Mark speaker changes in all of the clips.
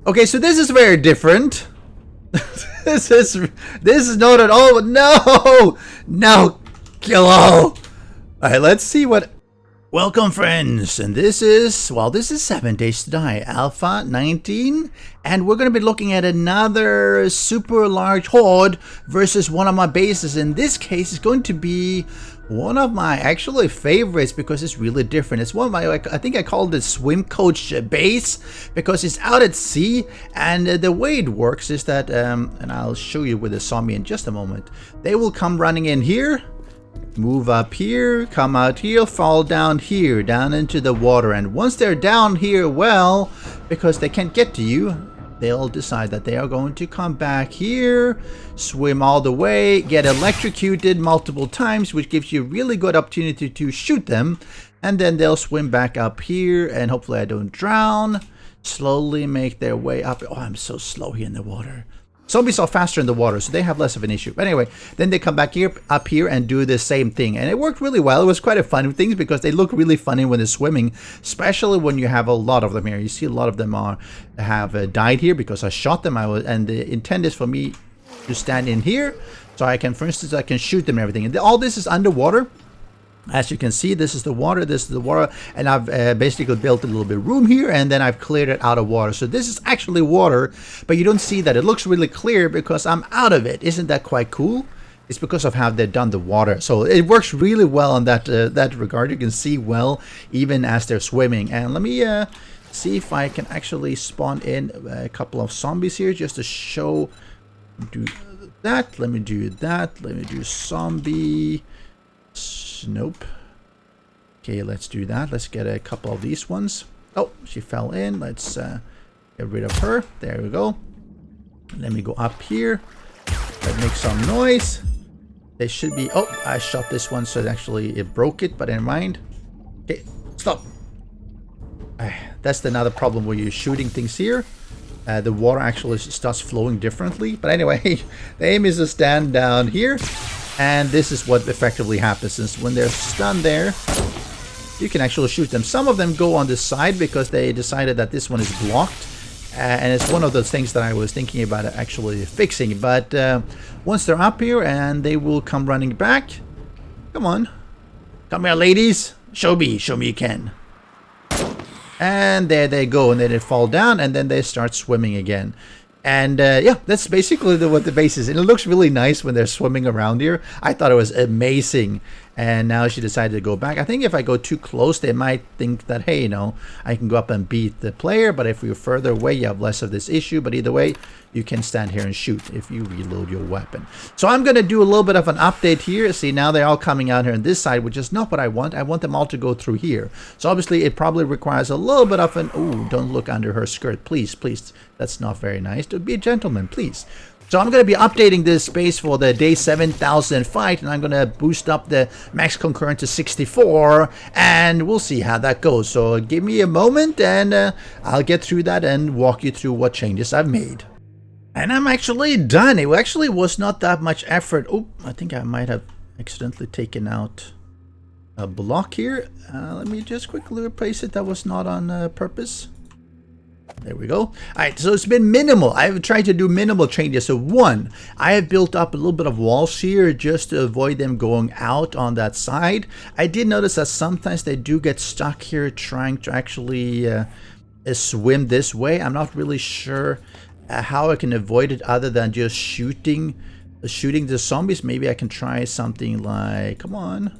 Speaker 1: Okay, so this is very different. this is not at all. No, kill all. All right, let's see what. Welcome, friends, and this is 7 Days to Die Alpha 19, and we're going to be looking at another super large horde versus one of my bases. In this case, it's going to be one of my actually favorites because it's really different. It's one of my, I think I called it Swim Coach base because it's out at sea, and the way it works is that, and I'll show you with the zombie in just a moment, they will come running in here, move up here, come out here, fall down here, down into the water. And once they're down here, well, because they can't get to you, they'll decide that they are going to come back here, swim all the way, get electrocuted multiple times, which gives you a really good opportunity to shoot them. And then they'll swim back up here, and hopefully I don't drown. Slowly make their way up. Oh, I'm so slow here in the water. Zombies are faster in the water, so they have less of an issue. But anyway, then they come back here, up here, and do the same thing. And it worked really well. It was quite a fun thing because they look really funny when they're swimming, especially when you have a lot of them here. You see a lot of them have died here because I shot them. And the intent is for me to stand in here, so I can, for instance, I can shoot them and everything. And all this is underwater. As you can see, this is the water, and I've basically built a little bit of room here, and then I've cleared it out of water. So this is actually water, but you don't see that. It looks really clear because I'm out of it. Isn't that quite cool? It's because of how they've done the water. So it works really well on that regard. You can see well even as they're swimming. And let me see if I can actually spawn in a couple of zombies here just to show. Do that. Let me do that. Let me do zombie. Nope. Okay, let's do that. Let's get a couple of these ones. Oh, she fell in. Let's get rid of her. There we go. Let me go up here. Let's make some noise. They should be... Oh, I shot this one, so it broke it, but never mind. Okay, stop. That's another problem where you're shooting things here. The water actually starts flowing differently. But anyway, the aim is to stand down here. And this is what effectively happens, since when they're stunned there, you can actually shoot them. Some of them go on the side because they decided that this one is blocked. And it's one of those things that I was thinking about actually fixing. But once they're up here, and they will come running back. Come on. Come here, ladies. Show me you can. And there they go. And then they fall down, and then they start swimming again. And yeah, that's basically what the base is. And it looks really nice when they're swimming around here. I thought it was amazing. And now she decided to go back. I think if I go too close, they might think that, hey, you know, I can go up and beat the player. But if you're further away, you have less of this issue. But either way, you can stand here and shoot if you reload your weapon. So I'm going to do a little bit of an update here. See, now they're all coming out here on this side, which is not what I want. I want them all to go through here. So obviously, it probably requires a little bit of an... Oh, don't look under her skirt. Please, please. That's not very nice. Be a gentleman, please. So I'm going to be updating this space for the day 7000 fight, and I'm going to boost up the max concurrent to 64, and we'll see how that goes. So give me a moment, and I'll get through that and walk you through what changes I've made. And I'm actually done. It actually was not that much effort. Oh, I think I might have accidentally taken out a block here. Let me just quickly replace it. That was not on purpose. There we go. All right, so it's been minimal. I've tried to do minimal changes. So one, I have built up a little bit of walls here just to avoid them going out on that side. I did notice that sometimes they do get stuck here trying to actually swim this way. I'm not really sure how I can avoid it other than just shooting the zombies. Maybe I can try something like, come on,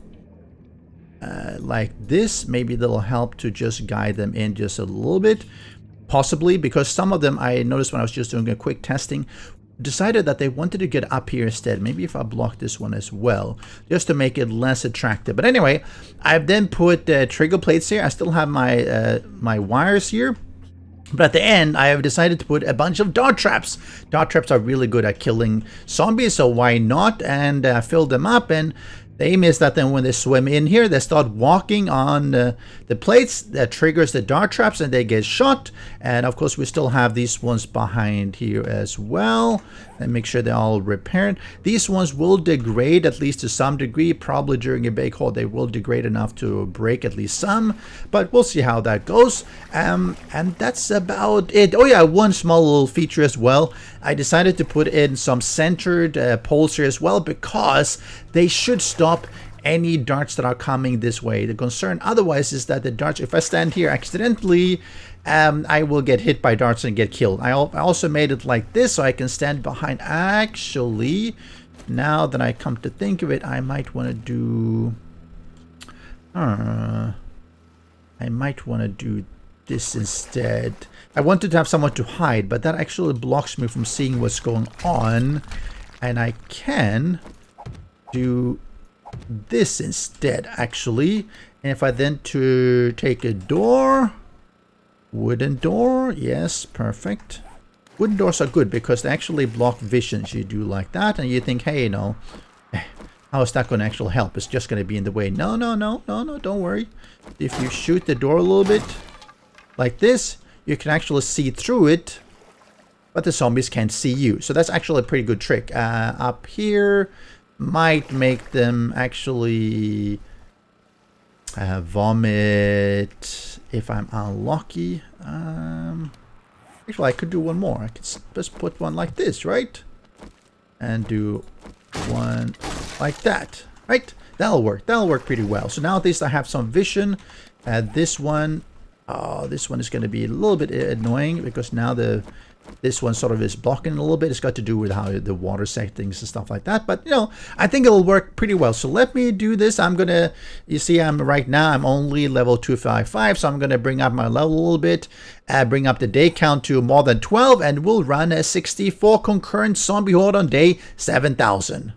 Speaker 1: like this. Maybe that'll help to just guide them in just a little bit. Possibly, because some of them, I noticed when I was just doing a quick testing, decided that they wanted to get up here instead. Maybe if I block this one as well, just to make it less attractive. But anyway, I've then put trigger plates here. I still have my my wires here. But at the end, I have decided to put a bunch of dart traps. Dart traps are really good at killing zombies, so why not? And fill them up, and They miss that. Then when they swim in here, they start walking on the plates. That triggers the dart traps and they get shot. And of course we still have these ones behind here as well. And make sure they're all repaired. These ones will degrade at least to some degree. Probably during a bake haul they will degrade enough to break at least some. But we'll see how that goes. And that's about it. Oh yeah, one small little feature as well. I decided to put in some centered poles here as well because they should stop any darts that are coming this way. The concern otherwise is that the darts, if I stand here accidentally, I will get hit by darts and get killed. I also made it like this so I can stand behind. Actually, now that I come to think of it, I might want to do this instead. I wanted to have someone to hide, but that actually blocks me from seeing what's going on. And I can do this instead, actually. And if I then to take a door, wooden door, yes, perfect. Wooden doors are good because they actually block visions. You do like that, and you think, hey, you know, how is that going to actually help? It's just going to be in the way. No, don't worry. If you shoot the door a little bit like this, you can actually see through it, but the zombies can't see you. So that's actually a pretty good trick. Up here might make them actually vomit if I'm unlucky. Actually, I could do one more. I could just put one like this, right? And do one like that, right? That'll work. That'll work pretty well. So now at least I have some vision. This one is going to be a little bit annoying because now this one sort of is blocking a little bit. It's got to do with how the water settings and stuff like that. But, you know, I think it'll work pretty well. So let me do this. I'm going to, you see, right now I'm only level 255. So I'm going to bring up my level a little bit, bring up the day count to more than 12, and we'll run a 64 concurrent zombie horde on day 7,000.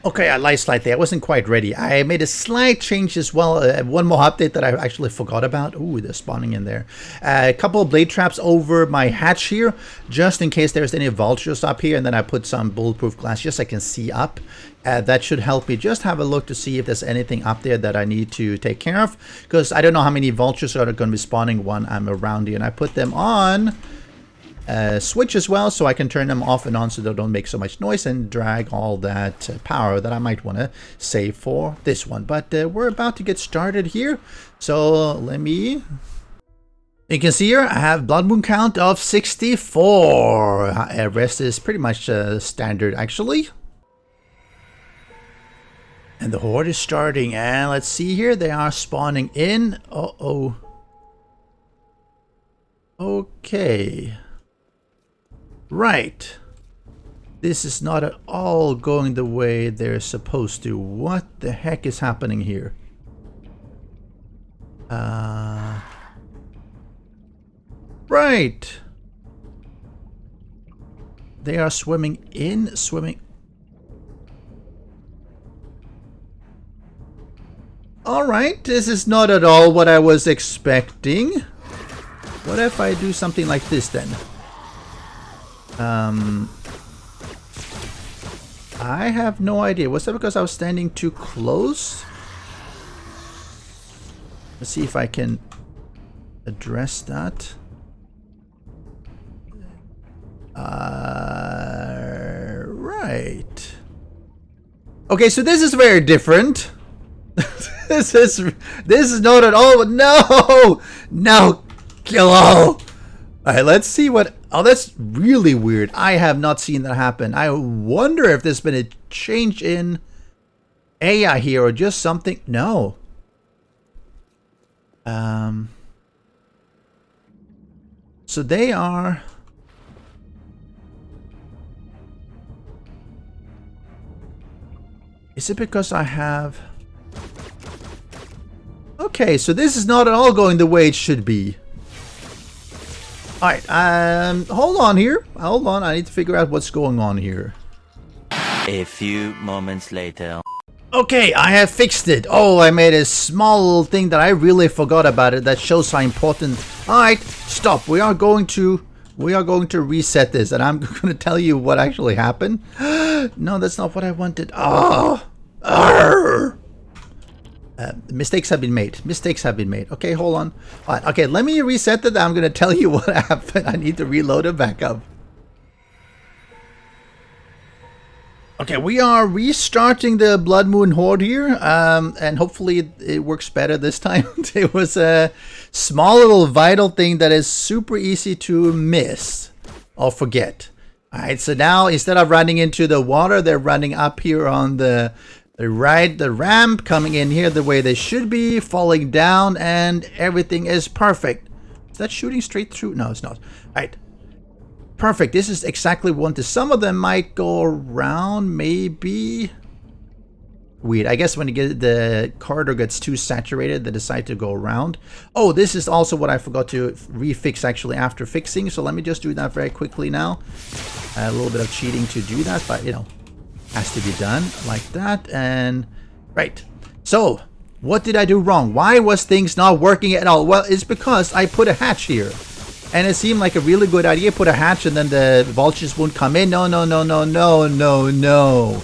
Speaker 1: Okay, I lied slightly. I wasn't quite ready. I made a slight change as well. One more update that I actually forgot about. Ooh, they're spawning in there. A couple of blade traps over my hatch here, just in case there's any vultures up here. And then I put some bulletproof glass just so I can see up. That should help me just have a look to see if there's anything up there that I need to take care of. Because I don't know how many vultures are going to be spawning when I'm around here. And I put them on switch as well, so I can turn them off and on so they don't make so much noise and drag all that power that I might want to save for this one. But we're about to get started here, so let me... You can see here I have blood moon count of 64. Rest is pretty much standard actually. And the horde is starting, and let's see here, they are spawning in. Okay. Right. This is not at all going the way they're supposed to. What the heck is happening here? Right. They are swimming in, swimming. Alright, this is not at all what I was expecting. What if I do something like this then? I have no idea. Was that because I was standing too close? Let's see if I can address that. Right. Okay, so this is very different. This is not at all. No, Kilo. Alright, let's see what... Oh, that's really weird. I have not seen that happen. I wonder if there's been a change in AI here or just something. No. So they are... Is it because I have... Okay, so this is not at all going the way it should be. Alright, hold on here. Hold on, I need to figure out what's going on here.
Speaker 2: A few moments later.
Speaker 1: Okay, I have fixed it. Oh, I made a small little thing that I really forgot about it. That shows how important... Alright, stop. We are going to reset this, and I'm going to tell you what actually happened. No, that's not what I wanted. Oh, Arrgh. Mistakes have been made. Mistakes have been made. Okay, hold on. All right, okay, let me reset that. I'm going to tell you what happened. I need to reload it back up. Okay, we are restarting the Blood Moon Horde here, and hopefully it works better this time. It was a small little vital thing that is super easy to miss or forget. All right, so now instead of running into the water, they're running up here on the ramp, coming in here the way they should be, falling down, and everything is perfect. Is that shooting straight through? No, it's not. All right. Perfect. This is exactly what I wanted. Some of them might go around, maybe. Weird. I guess when you get the corridor gets too saturated, they decide to go around. Oh, this is also what I forgot to refix actually after fixing. So let me just do that very quickly now. A little bit of cheating to do that, but you know, has to be done like that. And right. So what did I do wrong? Why was things not working at all? Well, it's because I put a hatch here. And it seemed like a really good idea. Put a hatch and then the vultures won't come in. No, no, no, no, no, no, no.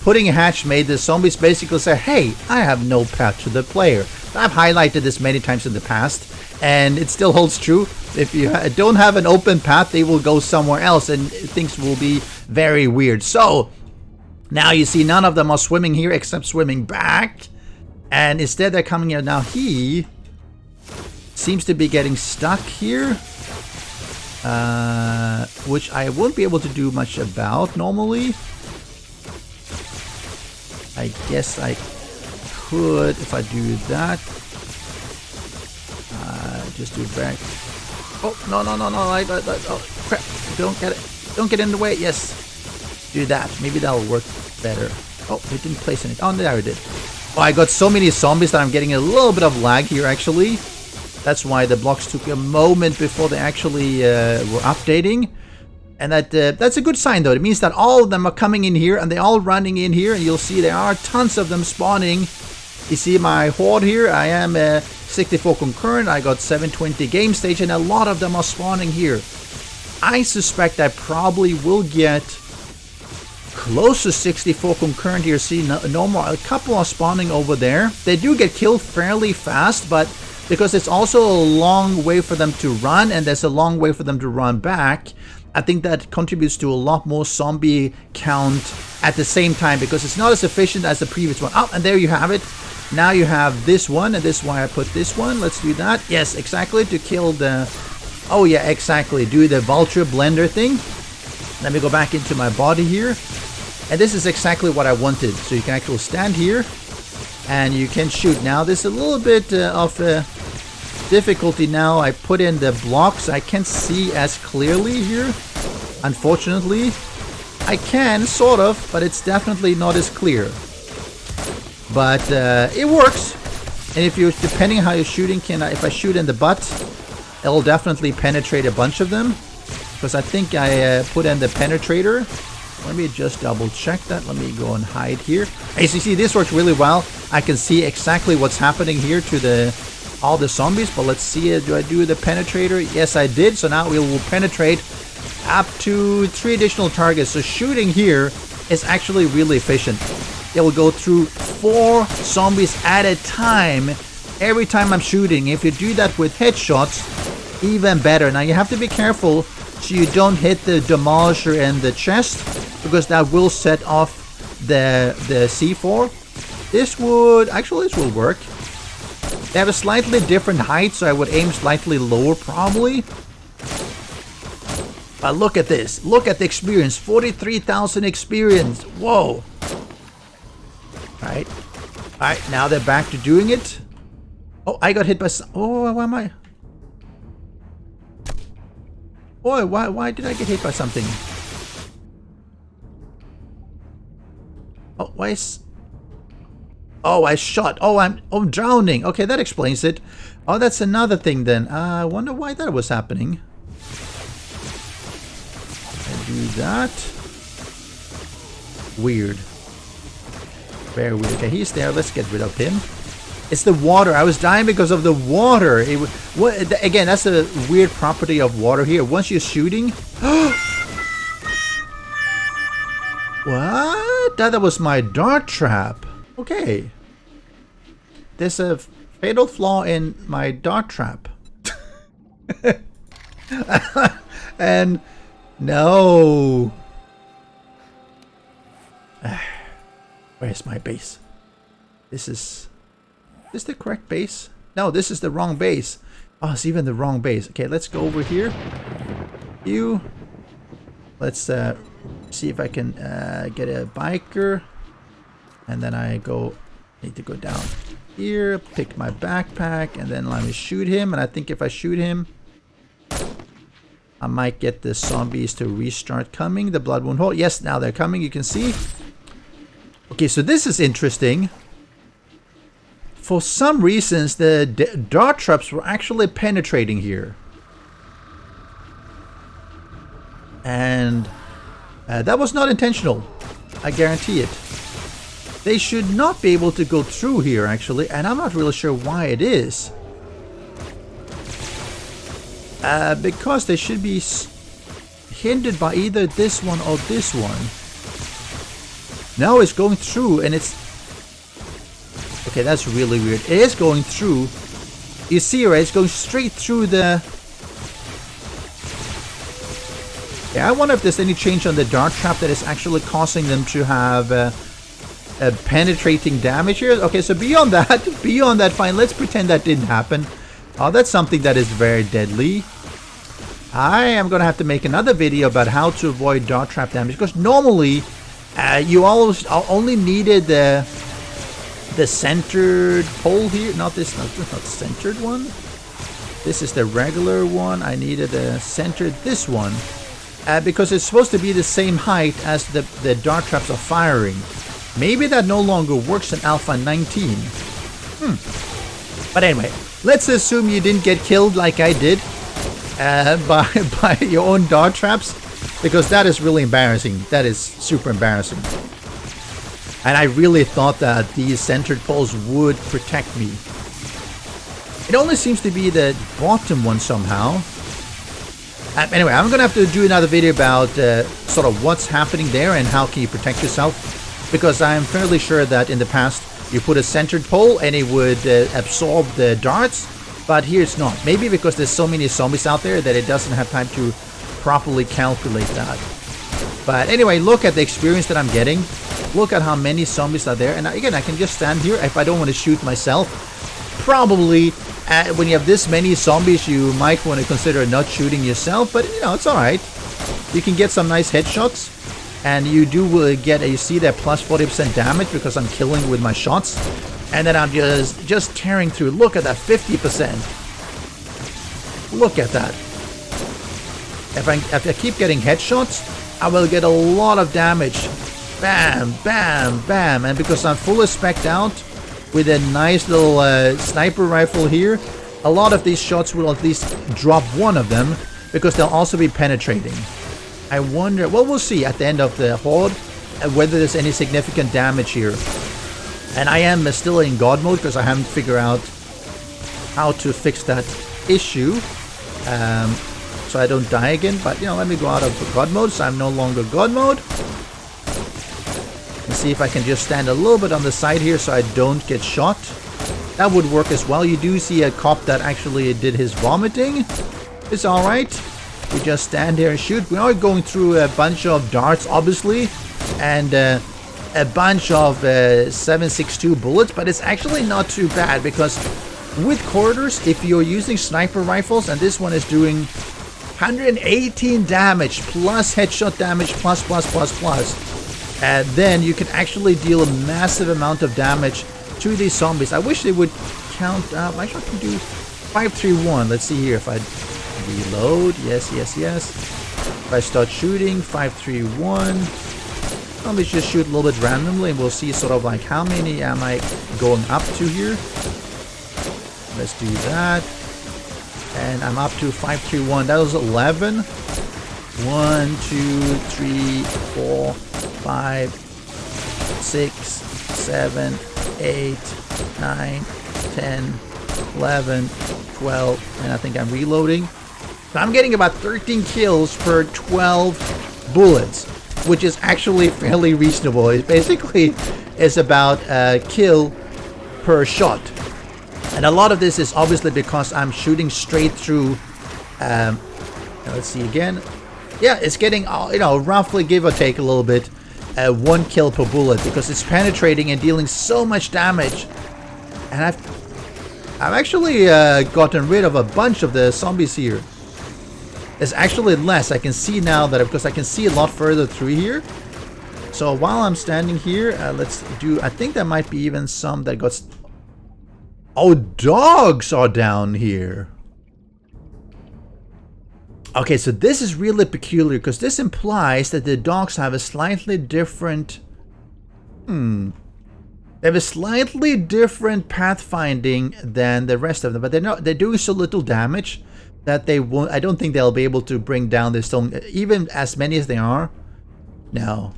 Speaker 1: Putting a hatch made the zombies basically say, hey, I have no path to the player. I've highlighted this many times in the past, and it still holds true. If you don't have an open path, they will go somewhere else, and things will be very weird. So, now you see none of them are swimming here except swimming back. And instead they're coming here. Now he seems to be getting stuck here. Which I won't be able to do much about normally. I guess I could if I do that. Just do back. Oh, no, no, no, no. Oh, crap. Don't get in the way. Yes. Do that. Maybe that'll work better. Oh, it didn't place any. Oh, there it did. Oh, I got so many zombies that I'm getting a little bit of lag here, actually. That's why the blocks took a moment before they actually were updating. And that's a good sign, though. It means that all of them are coming in here, and they're all running in here. And you'll see there are tons of them spawning. You see my horde here. I am 64 concurrent. I got 720 game stage, and a lot of them are spawning here. I suspect I probably will get close to 64 concurrent here. See, no more. A couple are spawning over there. They do get killed fairly fast, but because it's also a long way for them to run, and there's a long way for them to run back, I think that contributes to a lot more zombie count at the same time, because it's not as efficient as the previous one. Oh, and there you have it. Now you have this one, and this is why I put this one. Let's do that. Yes, exactly, to kill the... Oh, yeah, exactly. Do the vulture blender thing. Let me go back into my body here. And this is exactly what I wanted. So you can actually stand here, and you can shoot. Now, there's a little bit of difficulty now. I put in the blocks. I can't see as clearly here. Unfortunately, I can, sort of, but it's definitely not as clear. But it works. And if you're, depending on how you're shooting, if I shoot in the butt, it'll definitely penetrate a bunch of them. Because I think I put in the penetrator. Let me just double check that. Let me go and hide here. As you see, this works really well. I can see exactly what's happening here to all the zombies. But let's see, do I do the penetrator? Yes, I did. So now we will penetrate up to 3 additional targets. So shooting here is actually really efficient. It will go through 4 zombies at a time every time I'm shooting. If you do that with headshots, even better. Now you have to be careful so you don't hit the demolisher in the chest, because that will set off the C4. This will work. They have a slightly different height, so I would aim slightly lower probably. But look at this. Look at the experience. 43,000 experience. Whoa. Alright. Alright, now they're back to doing it. Oh, I got hit by some... Oh, why am I... Boy, why did I get hit by something? Oh, why is... Oh, I shot. Oh, I'm drowning. Okay, that explains it. Oh, that's another thing then. I wonder why that was happening. I do that. Weird. Very weird. Okay, he's there. Let's get rid of him. It's the water. I was dying because of the water. Again, that's a weird property of water here. Once you're shooting... What? That was my dart trap. Okay. There's a fatal flaw in my dart trap. And no. Where's my base? Is this the correct base? No, this is the wrong base. Oh, it's even the wrong base. Okay, let's go over here. Let's see if I can get a biker. And then I need to go down here, pick my backpack, and then let me shoot him. And I think if I shoot him, I might get the zombies to restart coming. The blood wound hole. Yes, now they're coming. You can see. Okay, so this is interesting. For some reasons, the dart traps were actually penetrating here. And that was not intentional. I guarantee it. They should not be able to go through here, actually. And I'm not really sure why it is. Because they should be hindered by either this one or this one. Now it's going through and it's... Okay, that's really weird. It is going through. You see, right? It's going straight through the... Yeah, I wonder if there's any change on the dart trap that is actually causing them to have a penetrating damage here. Okay, so beyond that, fine. Let's pretend that didn't happen. Oh, that's something that is very deadly. I am going to have to make another video about how to avoid dart trap damage. Because normally, you always only needed the centered hole here. Not the centered one. This is the regular one. I needed a centered this one. Because it's supposed to be the same height as the dart traps are firing. Maybe that no longer works in Alpha 19. But anyway, let's assume you didn't get killed like I did by your own dart traps, because that is really embarrassing. That is super embarrassing. And I really thought that these centered poles would protect me. It only seems to be the bottom one somehow. Anyway, I'm going to have to do another video about sort of what's happening there and how can you protect yourself. Because I'm fairly sure that in the past you put a centered pole and it would absorb the darts. But here it's not. Maybe because there's so many zombies out there that it doesn't have time to properly calculate that. But anyway, look at the experience that I'm getting. Look at how many zombies are there. And again, I can just stand here if I don't want to shoot myself. Probably when you have this many zombies, you might want to consider not shooting yourself. But you know, it's alright. You can get some nice headshots. And you do get you see that plus 40% damage because I'm killing with my shots. And then I'm just tearing through. Look at that 50%. Look at that. If I keep getting headshots, I will get a lot of damage. Bam, bam, bam. And because I'm fully spec'd out with a nice little sniper rifle here, a lot of these shots will at least drop one of them because they'll also be penetrating. I wonder, well, we'll see at the end of the horde whether there's any significant damage here. And I am still in God mode because I haven't figured out how to fix that issue. So I don't die again. But, you know, let me go out of God mode so I'm no longer God mode. And see if I can just stand a little bit on the side here so I don't get shot. That would work as well. You do see a cop that actually did his vomiting. It's alright. We just stand there and shoot. We are going through a bunch of darts, obviously, and a bunch of 7.62 bullets, but it's actually not too bad because with quarters, if you're using sniper rifles, and this one is doing 118 damage plus headshot damage plus, and then you can actually deal a massive amount of damage to these zombies. I wish they would count up. I can do 5-3-1. Let's see here if I reload. Yes. If I start shooting, 5-3-1. Let me just shoot a little bit randomly and we'll see sort of like how many am I going up to here. Let's do that. And I'm up to 5-3-1. That was 11. 1, 2, 3, 4, 5, 6, 7, 8, 9, 10, 11, 12. And I think I'm reloading. So I'm getting about 13 kills per 12 bullets, which is actually fairly reasonable. It's basically is about kill per shot. And a lot of this is obviously because I'm shooting straight through. Let's see again. Yeah, it's getting, roughly give or take a little bit, 1 kill per bullet because it's penetrating and dealing so much damage. And I've actually gotten rid of a bunch of the zombies here. There's actually less. I can see now that because I can see a lot further through here. So while I'm standing here, let's do. I think there might be even some that got. Oh, dogs are down here. Okay, so this is really peculiar because this implies that the dogs have a slightly different. They have a slightly different pathfinding than the rest of them, but they're doing so little damage that they won't. I don't think they'll be able to bring down this stone, even as many as they are. No.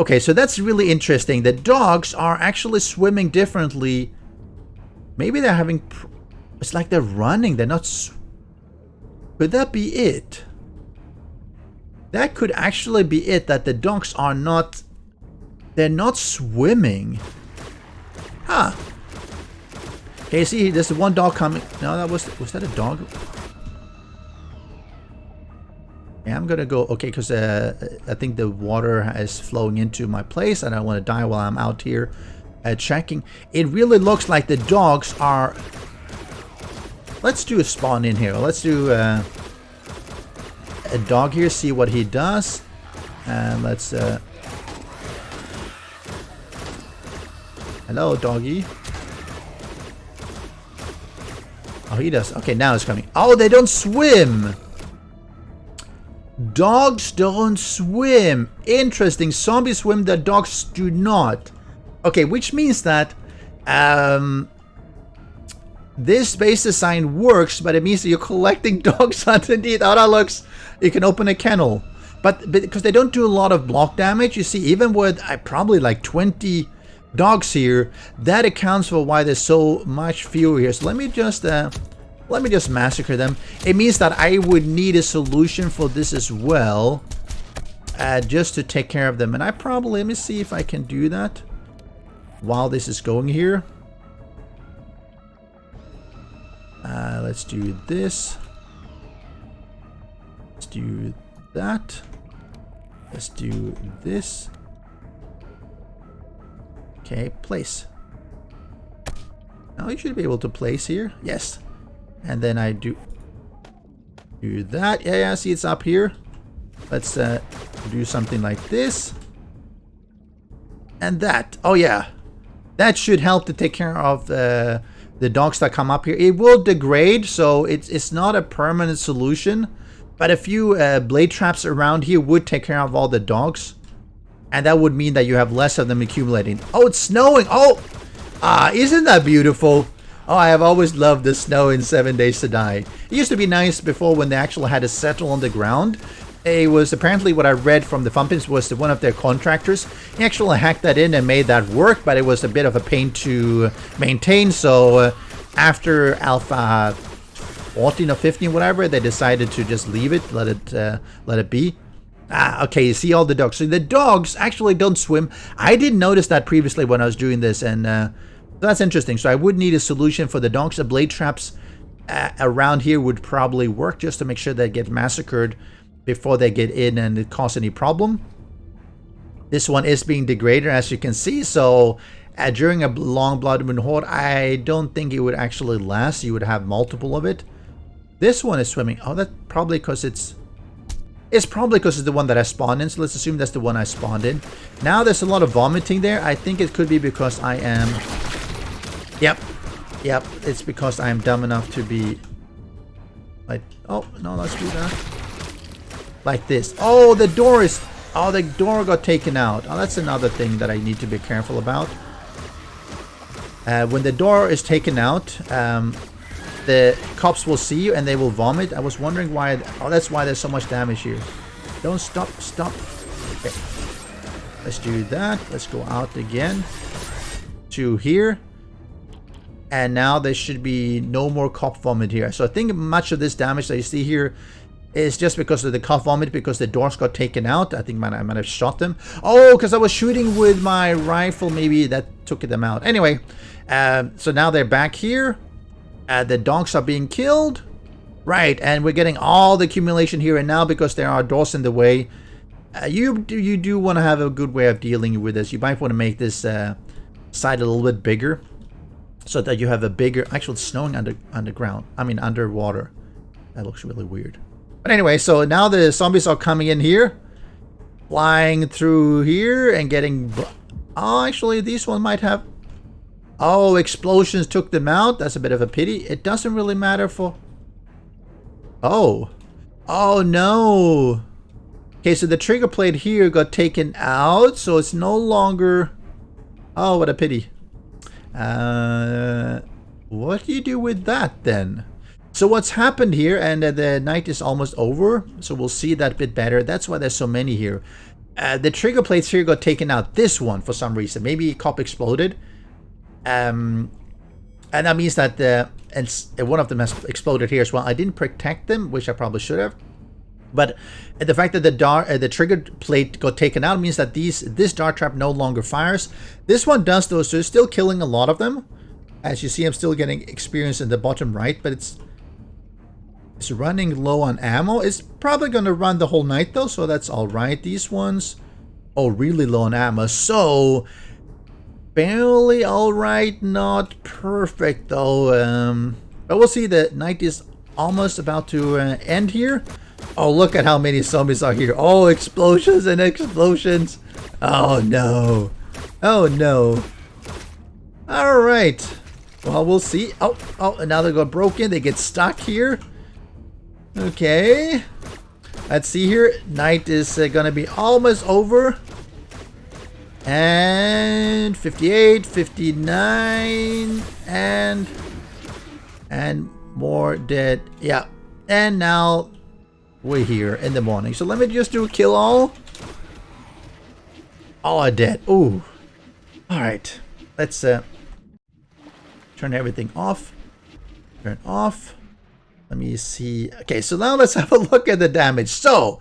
Speaker 1: Okay, so that's really interesting. The dogs are actually swimming differently. Maybe they're having. It's like they're running. They're not. Could that be it? That could actually be it. That the dogs are not. They're not swimming. Huh. Okay, see, there's one dog coming. No, was that a dog? Yeah, I'm gonna go. Okay, because I think the water is flowing into my place, and I don't want to die while I'm out here checking. It really looks like the dogs are. Let's do a spawn in here. Let's do a dog here. See what he does, and let's. Hello, doggy. Oh, he does. Okay, now it's coming. Oh, they don't swim. Dogs don't swim. Interesting. Zombies swim, the dogs do not. Okay, which means that this base design works, but it means that you're collecting dogs underneath. Oh, that looks. You can open a kennel, but because they don't do a lot of block damage, you see, even with probably like 20 dogs here, that accounts for why there's so much fewer here. So let me just massacre them. It means that I would need a solution for this as well, just to take care of them. And let me see if I can do that while this is going here. Let's do this. Let's do that. Let's do this. Okay, place. Now you should be able to place here. Yes. And then I do that. Yeah, see, it's up here. Let's do something like this. And that. Oh, yeah. That should help to take care of the dogs that come up here. It will degrade, so it's not a permanent solution. But a few blade traps around here would take care of all the dogs. And that would mean that you have less of them accumulating. Oh, it's snowing. Oh, isn't that beautiful? Oh, I have always loved the snow in 7 Days to Die. It used to be nice before when they actually had to settle on the ground. It was apparently what I read from the Thumpins was that one of their contractors. He actually hacked that in and made that work, but it was a bit of a pain to maintain. So after Alpha 14 or 15, whatever, they decided to just leave it, let it be. Okay, you see all the dogs. So the dogs actually don't swim. I didn't notice that previously when I was doing this, and that's interesting. So I would need a solution for the dogs. The blade traps around here would probably work just to make sure they get massacred before they get in and it cause any problem. This one is being degraded, as you can see. So during a long Blood Moon Horde, I don't think it would actually last. You would have multiple of it. This one is swimming. Oh, that's probably because it's probably because it's the one that I spawned in, so let's assume that's the one I spawned in. Now there's a lot of vomiting there. I think it could be because I am... Yep, it's because I am dumb enough to be... Like, oh, no, let's do that. Like this. Oh, the door is... Oh, the door got taken out. Oh, that's another thing that I need to be careful about. When the door is taken out, the cops will see you and they will vomit. I was wondering why. Oh, that's why there's so much damage here. Don't stop. Okay. Let's do that. Let's go out again to here. And now there should be no more cop vomit here. So I think much of this damage that you see here is just because of the cough vomit, because the doors got taken out. I think I might have shot them. Oh, because I was shooting with my rifle. Maybe that took them out. Anyway, so now they're back here. The dogs are being killed. Right, and we're getting all the accumulation here and now because there are doors in the way. You do want to have a good way of dealing with this. You might want to make this side a little bit bigger so that you have a bigger... Actually, it's snowing underground. I mean, underwater. That looks really weird. But anyway, so now the zombies are coming in here. Flying through here and getting... Oh, actually, these one might have... Oh, explosions took them out. That's a bit of a pity. It doesn't really matter for... Oh. Oh, no. Okay, so the trigger plate here got taken out, so it's no longer... Oh, what a pity. What do you do with that, then? So what's happened here, and the night is almost over, so we'll see that a bit better. That's why there's so many here. The trigger plates here got taken out. This one, for some reason. Maybe a cop exploded. And that means that one of them has exploded here as well. I didn't protect them, which I probably should have. But the fact that the trigger plate got taken out means that this dart trap no longer fires. This one does though, so it's still killing a lot of them. As you see, I'm still getting experience in the bottom right, but it's running low on ammo. It's probably going to run the whole night though, so that's all right. These ones, oh, really low on ammo. So barely all right, not perfect though. But we'll see. The night is almost about to end here. Oh, look at how many zombies are here. Oh, explosions and explosions. Oh no. Oh no. All right. Well, we'll see. Oh, and now they got broken. They get stuck here. Okay. Let's see here. Night is gonna be almost over. And 58, 59, and more dead. Yeah. And now we're here in the morning. So let me just do a kill all. All are dead. Ooh. All right. Let's turn everything off. Turn off. Let me see. Okay, so now let's have a look at the damage. So,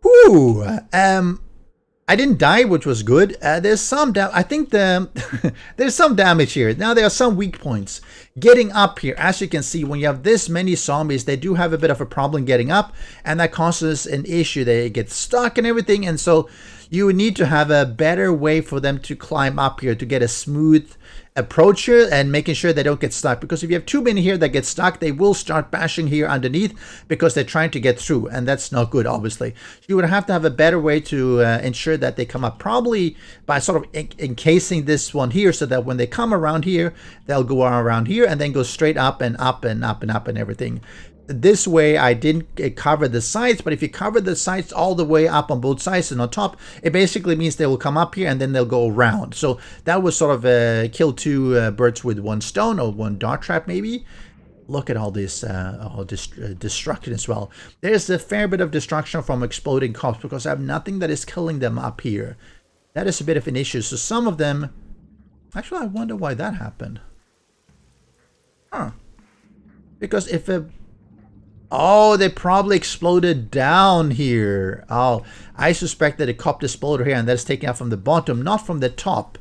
Speaker 1: whoo, I didn't die, which was good. There's some I think there's some damage here. Now there are some weak points. Getting up here, as you can see, when you have this many zombies, they do have a bit of a problem getting up, and that causes an issue. They get stuck and everything, and so you need to have a better way for them to climb up here to get a smooth approach here and making sure they don't get stuck, because if you have too many here that get stuck, they will start bashing here underneath because they're trying to get through, and that's not good, obviously. You would have to have a better way to ensure that they come up, probably by sort of encasing this one here so that when they come around here, they'll go around here and then go straight up and up and up and up and everything. This way I didn't cover the sides, but if you cover the sides all the way up on both sides and on top, it basically means they will come up here and then they'll go around. So that was sort of kill two birds with one stone, or one dart trap maybe. Look at all this destruction as well. There's a fair bit of destruction from exploding cops because I have nothing that is killing them up here. That is a bit of an issue. So some of them... Actually, I wonder why that happened. Huh. Because if a... Oh, they probably exploded down here. Oh, I suspect that a cop exploded here and that's taken out from the bottom, not from the top.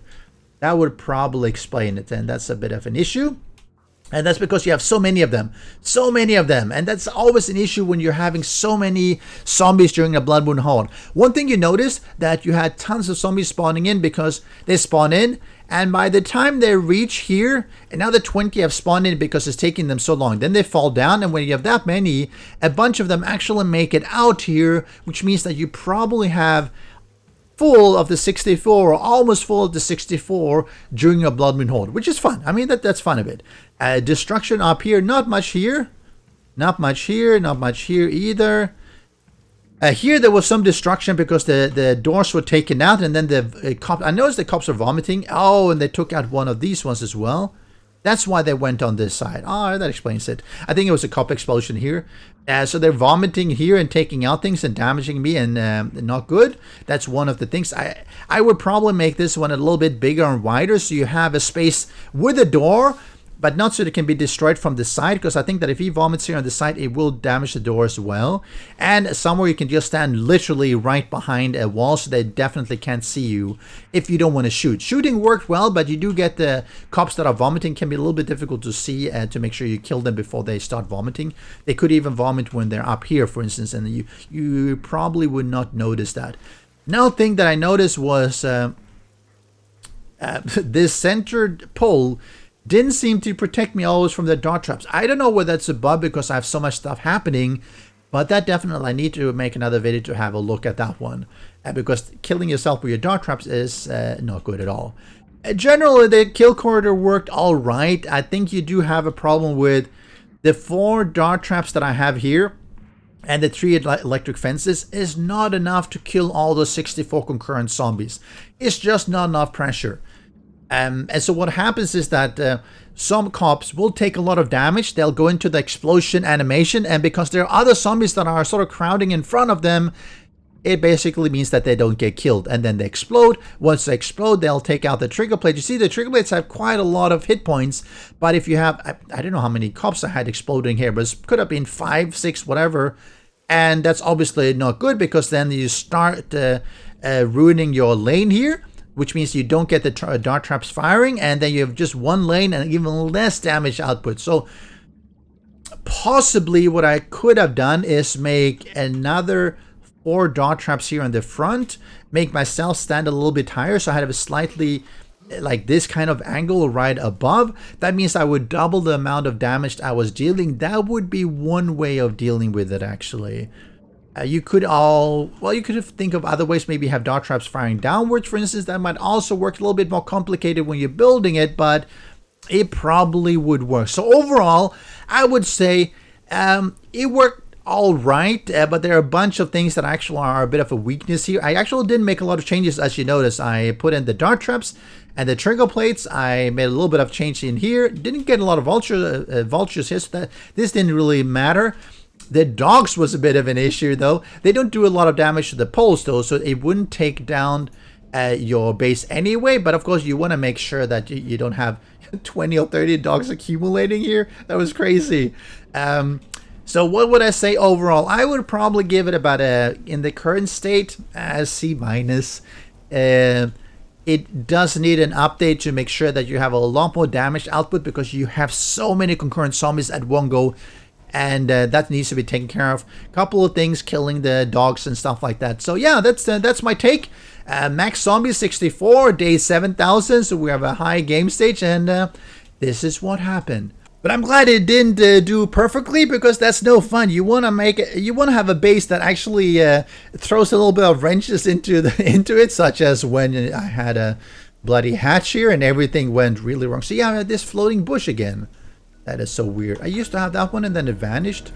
Speaker 1: That would probably explain it, and that's a bit of an issue. And that's because you have so many of them. So many of them. And that's always an issue when you're having so many zombies during a Blood Moon Horde. One thing you notice, that you had tons of zombies spawning in because they spawn in, and by the time they reach here, and now the 20 have spawned in because it's taking them so long, then they fall down, and when you have that many, a bunch of them actually make it out here, which means that you probably have full of the 64 or almost full of the 64 during your Blood Moon Horde, which is fun. I mean, that's fun a bit. Destruction up here, not much here. Not much here, not much here either. Here there was some destruction because the doors were taken out, and then the cop... I noticed the cops are vomiting. Oh, and they took out one of these ones as well. That's why they went on this side. Oh, that explains it. I think it was a cop explosion here. So they're vomiting here and taking out things and damaging me, and not good. That's one of the things. I would probably make this one a little bit bigger and wider so you have a space with a door but not so it can be destroyed from the side, because I think that if he vomits here on the side, it will damage the door as well. And somewhere you can just stand literally right behind a wall, so they definitely can't see you if you don't want to shoot. Shooting worked well, but you do get the cops that are vomiting can be a little bit difficult to see, to make sure you kill them before they start vomiting. They could even vomit when they're up here, for instance, and you probably would not notice that. Another thing that I noticed was this centered pole didn't seem to protect me always from the dart traps. I don't know whether that's a bug because I have so much stuff happening, but that definitely, I need to make another video to have a look at that one. Because killing yourself with your dart traps is not good at all. Generally, the kill corridor worked all right. I think you do have a problem with the 4 dart traps that I have here, and the 3 electric fences is not enough to kill all those 64 concurrent zombies. It's just not enough pressure. And so what happens is that some cops will take a lot of damage. They'll go into the explosion animation, and because there are other zombies that are sort of crowding in front of them, it basically means that they don't get killed, and then they explode. Once they explode, they'll take out the trigger plate. You see, the trigger plates have quite a lot of hit points, but if you have, I don't know how many cops I had exploding here, but it could have been 5, 6, whatever, and that's obviously not good, because then you start ruining your lane here, which means you don't get the dart traps firing, and then you have just one lane and even less damage output. So possibly what I could have done is make another 4 dart traps here on the front, make myself stand a little bit higher, so I have a slightly like this kind of angle right above. That means I would double the amount of damage I was dealing. That would be one way of dealing with it, actually. You could think of other ways, maybe have dart traps firing downwards, for instance. That might also work. A little bit more complicated when you're building it, but it probably would work. So overall, I would say it worked all right, but there are a bunch of things that actually are a bit of a weakness here. I actually didn't make a lot of changes, as you notice. I put in the dart traps and the trigger plates. I made a little bit of change in here. Didn't get a lot of vultures here, so that this didn't really matter. The dogs was a bit of an issue, though. They don't do a lot of damage to the poles, though, so it wouldn't take down your base anyway. But of course, you want to make sure that you don't have 20 or 30 dogs accumulating here. That was crazy. So what would I say overall? I would probably give it about in the current state, C-. It does need an update to make sure that you have a lot more damage output, because you have so many concurrent zombies at one go. And that needs to be taken care of. A couple of things, killing the dogs and stuff like that. So yeah, that's my take. Max Zombie 64, day 7,000. So we have a high game stage, and this is what happened. But I'm glad it didn't do perfectly, because that's no fun. You want to have a base that actually throws a little bit of wrenches into it, such as when I had a bloody hatch here and everything went really wrong. So yeah, this floating bush again. That is so weird. I used to have that one and then it vanished.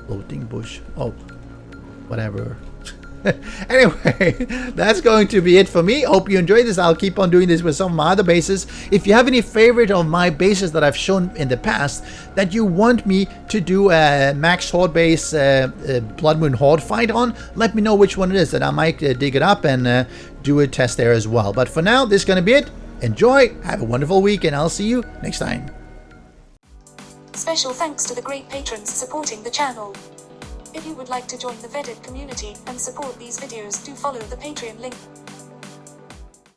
Speaker 1: Floating bush. Oh, whatever. Anyway, that's going to be it for me. Hope you enjoyed this. I'll keep on doing this with some of my other bases. If you have any favorite of my bases that I've shown in the past that you want me to do a Max Horde base Blood Moon Horde fight on, let me know which one it is, and I might dig it up and do a test there as well. But for now, this is going to be it. Enjoy, have a wonderful week, and I'll see you next time.
Speaker 3: Special thanks to the great patrons supporting the channel. If you would like to join the vetted community and support these videos, do follow the Patreon link.